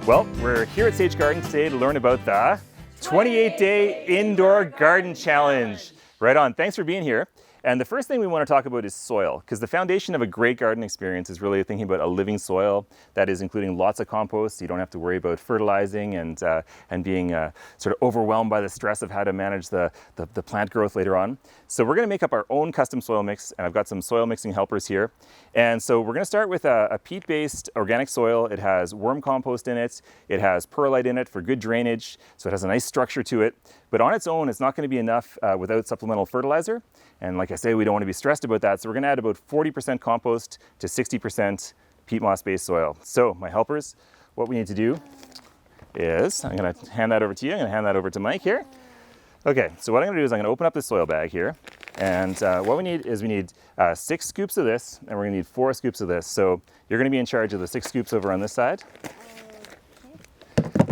Well, we're here at Sage Garden today to learn about the 28-day Indoor Garden Challenge. Right on. Thanks for being here. And the first thing we want to talk about is soil, because the foundation of a great garden experience is really thinking about a living soil that is including lots of compost. So you don't have to worry about fertilizing and being sort of overwhelmed by the stress of how to manage the plant growth later on. So we're going to make up our own custom soil mix, and I've got some soil mixing helpers here. And so we're going to start with a peat-based organic soil. It has worm compost in it. It has perlite in it for good drainage, so it has a nice structure to it. But on its own, it's not going to be enough without supplemental fertilizer. And like I say, we don't want to be stressed about that. So we're going to add about 40% compost to 60% peat moss-based soil. So my helpers, what we need to do is, I'm going to hand that over to you. I'm going to hand that over to Mike here. Okay, so what I'm going to do is I'm going to open up the soil bag here. And what we need is 6 scoops of this, and we're going to need 4 scoops of this. So you're going to be in charge of the 6 scoops over on this side.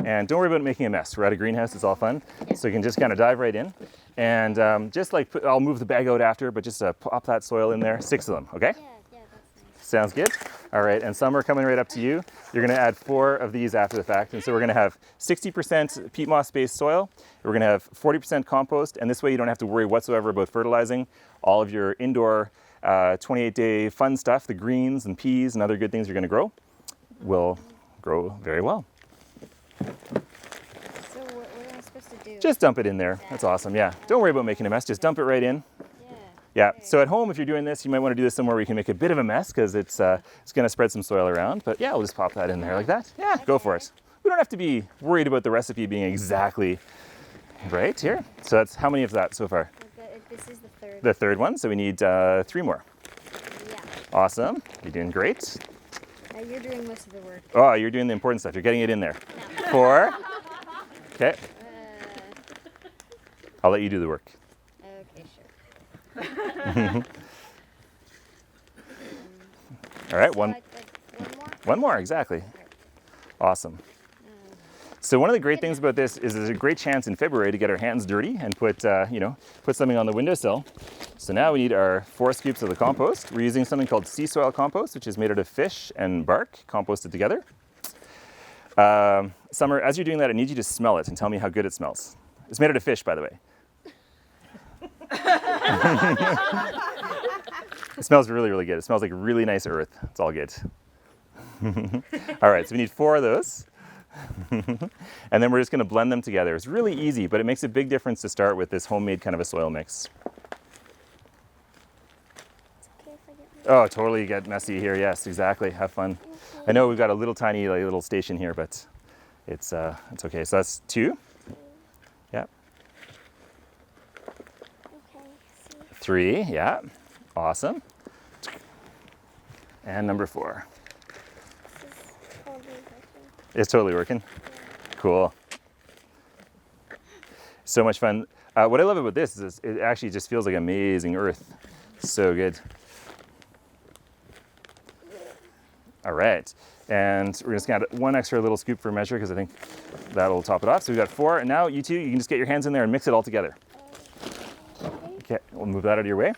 And don't worry about making a mess. We're at a greenhouse, it's all fun. So you can just kind of dive right in. And I'll move the bag out after, but just pop that soil in there, 6 of them, okay? Yeah, that's nice. Sounds good. All right, and some are coming right up to you. You're gonna add 4 of these after the fact. And so we're gonna have 60% peat moss-based soil. We're gonna have 40% compost, and this way you don't have to worry whatsoever about fertilizing. All of your indoor 28-day fun stuff, the greens and peas and other good things you're gonna grow, will grow very well. So what am I supposed to do? Just dump it in there. That's awesome, yeah. Don't worry about making a mess, just dump it right in. Yeah, so at home, if you're doing this, you might want to do this somewhere where you can make a bit of a mess because it's going to spread some soil around. But yeah, we'll just pop that in there like that. Yeah, go for it. We don't have to be worried about the recipe being exactly right here. So that's how many of that so far? This is the third. The third one, so we need 3 more. Yeah. Awesome, you're doing great. You're doing most of the work. Oh, you're doing the important stuff. You're getting it in there. 4. Okay. I'll let you do the work. Okay, sure. All right, one more? One more, exactly. Awesome. So one of the great things about this is there's a great chance in February to get our hands dirty and put something on the windowsill. So now we need our 4 scoops of the compost. We're using something called sea soil compost, which is made out of fish and bark composted together. Summer, as you're doing that, I need you to smell it and tell me how good it smells. It's made out of fish, by the way. It smells really, really good. It smells like really nice earth. It's all good. All right, so we need 4 of those. And then we're just going to blend them together. It's really easy, but it makes a big difference to start with this homemade kind of a soil mix. Okay if I get Oh, totally get messy here. Yes, exactly. Have fun. I know we've got a little tiny little station here, but it's okay. So that's 2. Yeah. Okay, see. 3. Yeah. Awesome. And number 4. This is totally working. It's totally working. Cool. So much fun. What I love about this is it actually just feels like amazing earth. So good. All right. And we're just going to add 1 extra little scoop for measure because I think that'll top it off. So we've got 4. And now you 2, you can just get your hands in there and mix it all together. Okay, we'll move that out of your way.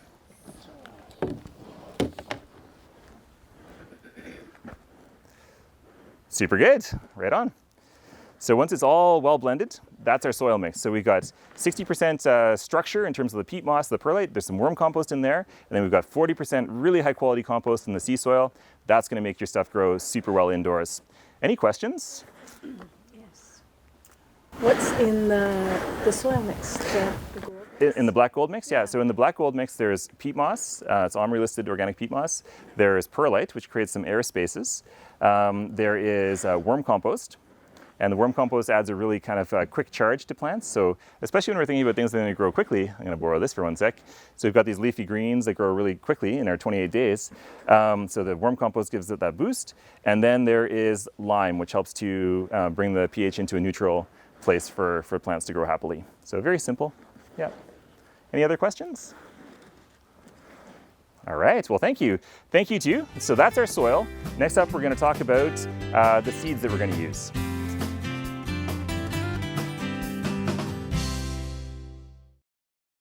Super good. Right on. So once it's all well blended, that's our soil mix. So we've got 60% structure in terms of the peat moss, the perlite. There's some worm compost in there. And then we've got 40% really high quality compost in the sea soil. That's going to make your stuff grow super well indoors. Any questions? Yes. What's in the soil mix? The gold mix? In the black gold mix? Yeah. So in the black gold mix, there's peat moss. It's OMRI listed organic peat moss. There's perlite, which creates some air spaces. There is worm compost. And the worm compost adds a really kind of quick charge to plants. So especially when we're thinking about things that are going to grow quickly, I'm going to borrow this for 1 sec. So we've got these leafy greens that grow really quickly in our 28 days. So the worm compost gives it that boost. And then there is lime, which helps to bring the pH into a neutral place for plants to grow happily. So very simple. Yeah. Any other questions? All right, well, thank you. Thank you too. So that's our soil. Next up, we're going to talk about the seeds that we're going to use.